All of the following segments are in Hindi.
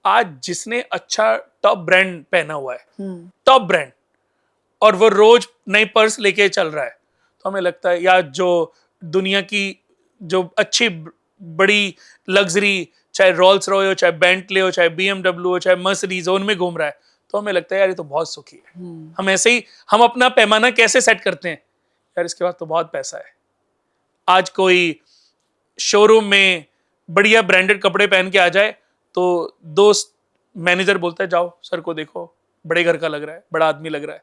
आज जिसने अच्छा टॉप ब्रांड पहना हुआ है, टॉप ब्रांड, और वो रोज नई पर्स लेके चल रहा है, तो हमें लगता है यार जो दुनिया की जो अच्छी बड़ी लग्जरी, चाहे रोल्स रॉय हो, चाहे बेंटले हो, चाहे बीएमडब्ल्यू हो, चाहे मर्सिडीज हो, उनमें घूम रहा है, तो हमें लगता है यार ये तो बहुत सुखी है। हम ऐसे ही हम अपना पैमाना कैसे सेट करते हैं, यार इसके पास तो बहुत पैसा है। आज कोई शोरूम में बढ़िया ब्रांडेड कपड़े पहन के आ जाए तो दोस्त मैनेजर बोलता है जाओ सर को देखो, बड़े घर का लग रहा है, बड़ा आदमी लग रहा है।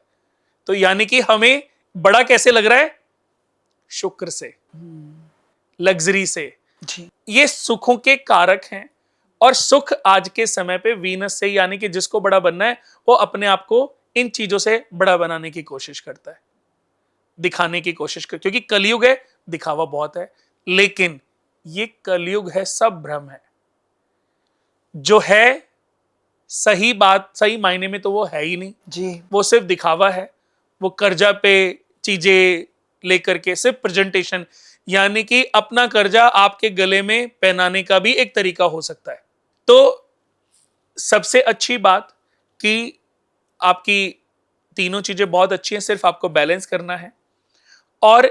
तो यानी कि हमें बड़ा कैसे लग रहा है? शुक्र से, लग्जरी से। जी। ये सुखों के कारक हैं, और सुख आज के समय पे वीनस से, यानी कि जिसको बड़ा बनना है वो अपने आप को इन चीजों से बड़ा बनाने की कोशिश करता है, दिखाने की कोशिश कर, क्योंकि कलयुग है, दिखावा बहुत है। लेकिन ये कलयुग है, सब भ्रम है। जो है सही बात, सही मायने में तो वो है ही नहीं जी। वो सिर्फ दिखावा है। वो कर्जा पे चीजें लेकर के सिर्फ प्रेजेंटेशन, यानी कि अपना कर्जा आपके गले में पहनाने का भी एक तरीका हो सकता है। तो सबसे अच्छी बात कि आपकी तीनों चीजें बहुत अच्छी हैं, सिर्फ आपको बैलेंस करना है। और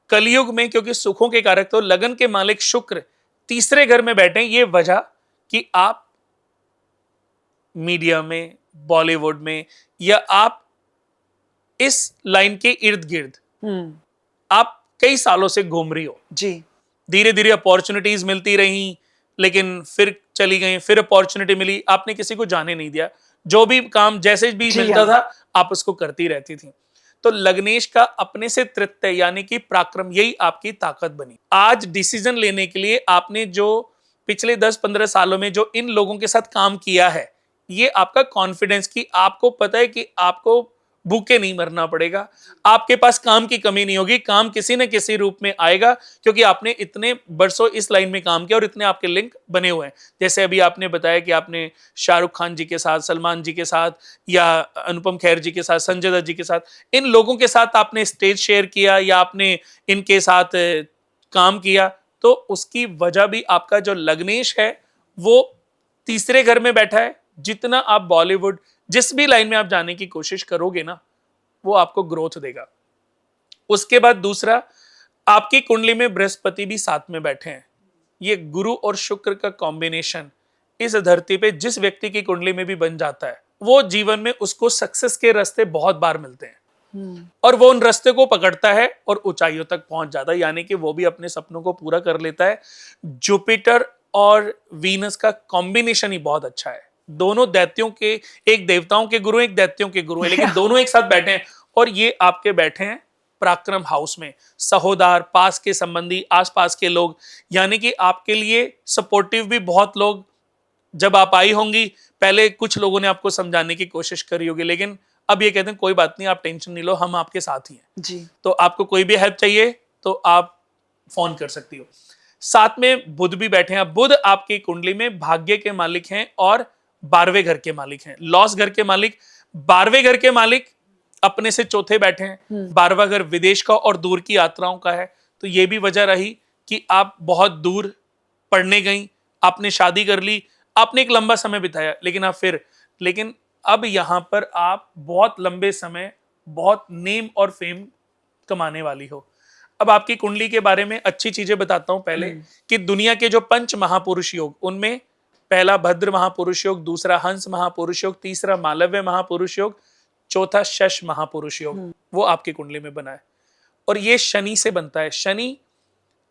कलयुग में क्योंकि सुखों के कारक तो लगन के मालिक शुक्र तीसरे घर में बैठे, ये वजह कि आप मीडिया में, बॉलीवुड में, या आप इस लाइन के इर्द गिर्द आप कई सालों से घूम रही हो। जी। धीरे धीरे अपॉर्चुनिटीज मिलती रही, लेकिन फिर चली गई, फिर अपॉर्चुनिटी मिली, आपने किसी को जाने नहीं दिया, जो भी काम जैसे भी मिलता था आप उसको करती रहती थी। तो लग्नेश का अपने से तृतीय यानी कि पराक्रम, यही आपकी ताकत बनी। आज डिसीजन लेने के लिए आपने जो पिछले 10-15 सालों में जो इन लोगों के साथ काम किया है, ये आपका कॉन्फिडेंस कि आपको पता है कि आपको भूखे नहीं मरना पड़ेगा, आपके पास काम की कमी नहीं होगी, काम किसी न किसी रूप में आएगा, क्योंकि आपने इतने बरसों इस लाइन में काम किया और इतने आपके लिंक बने हुए हैं। जैसे अभी आपने बताया कि आपने शाहरुख खान जी के साथ, सलमान जी के साथ, या अनुपम खेर जी के साथ, संजय दत्त जी के साथ, इन लोगों के साथ आपने स्टेज शेयर किया या आपने इनके साथ काम किया, तो उसकी वजह भी आपका जो लग्नेश है वो तीसरे घर में बैठा है। जितना आप बॉलीवुड, जिस भी लाइन में आप जाने की कोशिश करोगे ना, वो आपको ग्रोथ देगा। उसके बाद दूसरा, आपकी कुंडली में बृहस्पति भी साथ में बैठे हैं। ये गुरु और शुक्र का कॉम्बिनेशन इस धरती पे जिस व्यक्ति की कुंडली में भी बन जाता है, वो जीवन में उसको सक्सेस के रास्ते बहुत बार मिलते हैं, और वो उन रास्ते को पकड़ता है और ऊंचाइयों तक पहुंच जाता है, यानी कि वो भी अपने सपनों को पूरा कर लेता है। जुपिटर और वीनस का कॉम्बिनेशन ही बहुत अच्छा है। दोनों दैत्यों के, एक देवताओं के गुरु, एक दैत्यों के गुरु है, लेकिन दोनों एक साथ बैठे हैं, और ये आपके बैठे हैं पराक्रम हाउस में। सहोदार, पास के संबंधी, आसपास के लोग, यानी कि आपके लिए सपोर्टिव भी बहुत लोग। जब आप आई होंगी, पहले कुछ लोगों ने आपको समझाने की कोशिश करी होगी, लेकिन अब ये कहते हैं कोई बात नहीं, आप टेंशन नहीं लो, हम आपके साथ ही हैं जी। तो आपको कोई भी हेल्प चाहिए तो आप फोन कर सकती हो। साथ में बुध भी बैठे हैं। बुध आपकी कुंडली में भाग्य के मालिक हैं और 12वें घर के मालिक हैं, लॉस घर के मालिक। 12वें घर के मालिक अपने से चौथे बैठे हैं। 12वां घर विदेश का और दूर की यात्राओं का है, तो ये भी वजह रही कि आप बहुत दूर पढ़ने गई, आपने शादी कर ली, आपने एक लंबा समय बिताया, लेकिन आप फिर, लेकिन अब यहां पर आप बहुत लंबे समय बहुत नेम और फेम कमाने वाली हो। अब आपकी कुंडली के बारे में अच्छी चीजें बताता हूं पहले, कि दुनिया के जो 5 महापुरुष योग, उनमें पहला भद्र महापुरुष योग, दूसरा हंस महापुरुष योग, तीसरा मालव्य महापुरुष योग, चौथा शश महापुरुष योग, वो आपकी कुंडली में बना है। और ये शनि से बनता है। शनि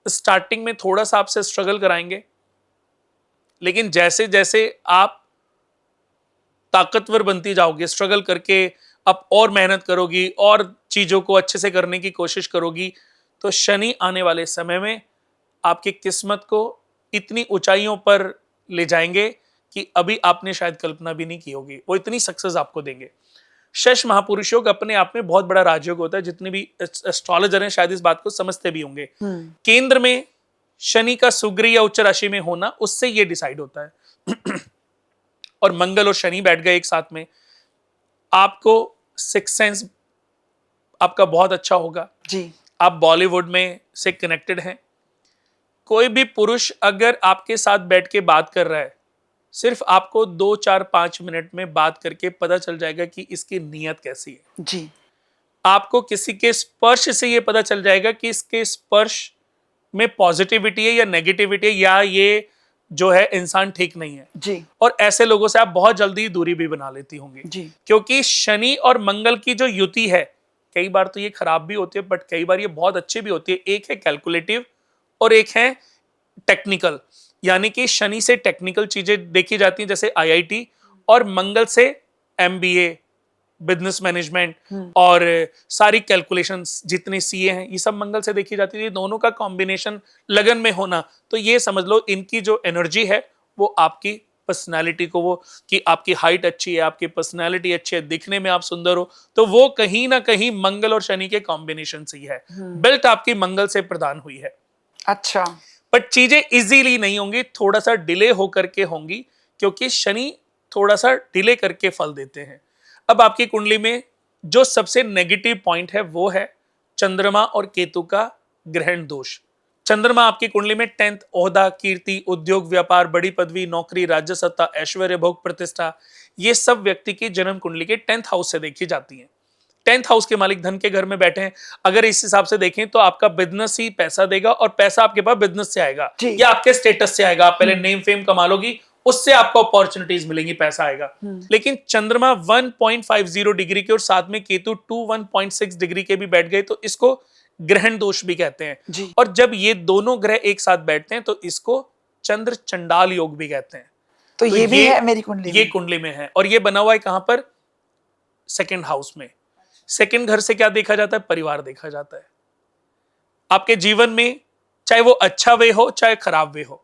स्टार्टिंग में थोड़ा सा आपसे स्ट्रगल कराएंगे, लेकिन जैसे जैसे आप ताकतवर बनती जाओगे, स्ट्रगल करके आप और मेहनत करोगी और चीजों को अच्छे से करने की कोशिश करोगी, तो शनि आने वाले समय में आपकी किस्मत को इतनी ऊंचाइयों पर ले जाएंगे कि अभी आपने शायद कल्पना भी नहीं की होगी। वो इतनी सक्सेस आपको देंगे। शश महापुरुषों का अपने आप में बहुत बड़ा राजयोग होता है। जितने भी एस्ट्रोलॉजर हैं शायद इस बात को समझते भी होंगे। केंद्र में शनि का सुग्री या उच्च राशि में होना, उससे ये डिसाइड होता है। और मंगल और शनि बैठ गए एक साथ में, आपको सिक्स सेंस आपका बहुत अच्छा होगा जी। आप बॉलीवुड में से कनेक्टेड हैं। कोई भी पुरुष अगर आपके साथ बैठ के बात कर रहा है, सिर्फ आपको 2 4 5 मिनट में बात करके पता चल जाएगा कि इसकी नीयत कैसी है जी। आपको किसी के स्पर्श से ये पता चल जाएगा कि इसके स्पर्श में पॉजिटिविटी है या नेगेटिविटी है, या ये जो है इंसान ठीक नहीं है जी। और ऐसे लोगों से आप बहुत जल्दी दूरी भी बना लेती होंगी जी। क्योंकि शनि और मंगल की जो युति है, कई बार तो ये खराब भी होती है बट कई बार ये बहुत अच्छी भी होती है। एक है कैलकुलेटिव और एक है टेक्निकल, यानी कि शनि से टेक्निकल चीजें देखी जाती हैं जैसे आईआईटी, और मंगल से एमबीए, बिजनेस मैनेजमेंट और सारी कैलकुलेशंस जितने सीए हैं ये सब मंगल से देखी जाती है। ये दोनों का कॉम्बिनेशन लगन में होना, तो ये समझ लो इनकी जो एनर्जी है वो आपकी पर्सनालिटी को, वो कि आपकी हाइट अच्छी है, आपकी पर्सनालिटी अच्छी है, दिखने में आप सुंदर हो, तो वो कहीं ना कहीं मंगल और शनि के कॉम्बिनेशन से ही है। बिल्ट आपकी मंगल से प्रदान हुई है। अच्छा। बट चीजें इजीली नहीं होंगी, थोड़ा सा डिले होकर के होंगी क्योंकि शनि थोड़ा सा डिले करके फल देते हैं। अब आपकी कुंडली में जो सबसे नेगेटिव पॉइंट है वो है चंद्रमा और केतु का ग्रहण दोष। चंद्रमा आपकी कुंडली में 10th ओहदा, कीर्ति, उद्योग, व्यापार, बड़ी पदवी, नौकरी, राज्य सत्ता, ऐश्वर्य, भोग, प्रतिष्ठा, ये सब व्यक्ति की जन्म कुंडली के 10th हाउस से देखी जाती है। 10th हाउस के मालिक धन के घर में बैठे हैं, अगर इस हिसाब से देखें तो आपका बिजनेस ही पैसा देगा और पैसा आपके पास बिजनेस से आएगा या आपके स्टेटस से आएगा। आप पहले नेम फेम कमा लोगी, उससे आपको अपॉर्चुनिटीज मिलेंगी, पैसा आएगा। लेकिन चंद्रमा 1.50 डिग्री के और साथ में केतु 1.6 डिग्री के भी बैठ गए तो इसको ग्रहण दोष भी कहते हैं। और जब ये दोनों ग्रह एक साथ बैठते हैं तो इसको चंद्र चंडाल योग भी कहते हैं। तो ये भी है मेरी कुंडली में, ये कुंडली में है और ये बना हुआ है कहां पर? सेकंड हाउस में। सेकंड घर से क्या देखा जाता है? परिवार देखा जाता है। आपके जीवन में चाहे वो अच्छा वे हो चाहे खराब वे हो,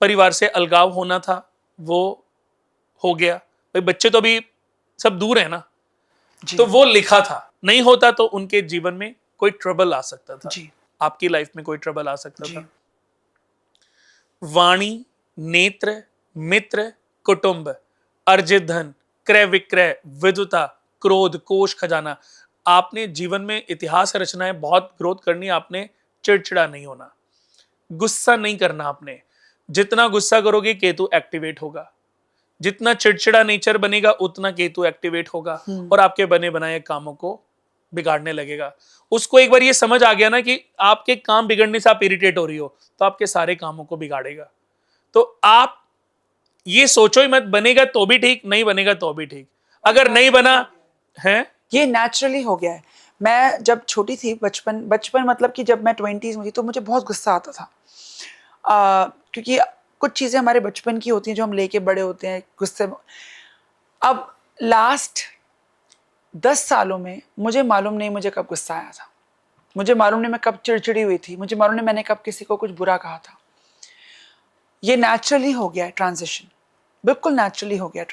परिवार से अलगाव होना था वो हो गया। भाई बच्चे तो अभी सब दूर है ना, तो वो लिखा था, नहीं होता तो उनके जीवन में कोई ट्रबल आ सकता था जी। आपकी लाइफ में कोई ट्रबल आ सकता था। वाणी, नेत्र, मित्र, कुटुंब, अर्जित धन, क्रय विक्रय, विद्वता, क्रोध, कोष, खजाना, आपने जीवन में इतिहास रचना है, बहुत ग्रोथ करनी है। आपने चिड़चिड़ा नहीं होना, गुस्सा नहीं करना। आपने जितना गुस्सा करोगे केतु एक्टिवेट होगा, जितना चिड़चिड़ा नेचर बनेगा उतना केतु एक्टिवेट होगा और आपके बने बनाए कामों को बिगाड़ने लगेगा। उसको एक बार ये समझ आ गया ना कि आपके काम बिगड़ने से आप इरिटेट हो रही हो, तो आपके सारे कामों को बिगाड़ेगा। तो आप ये सोचो ही मत, बनेगा तो भी ठीक, नहीं बनेगा तो भी ठीक। अगर नहीं बना है, ये नेचुरली हो गया है। मैं जब छोटी थी, बचपन मतलब कि जब मैं 20s में थी, तो मुझे बहुत गुस्सा आता था क्योंकि कुछ चीज़ें हमारे बचपन की होती हैं जो हम लेके बड़े होते हैं गुस्से में। अब लास्ट 10 सालों में मुझे मालूम नहीं मुझे कब गुस्सा आया था, मुझे मालूम नहीं मैं कब चिड़चिड़ी हुई थी, मुझे मालूम नहीं मैंने कब किसी को कुछ बुरा कहा था। ये नेचुरली हो गया है ट्रांजिशन, बिल्कुल नेचुरली हो गया।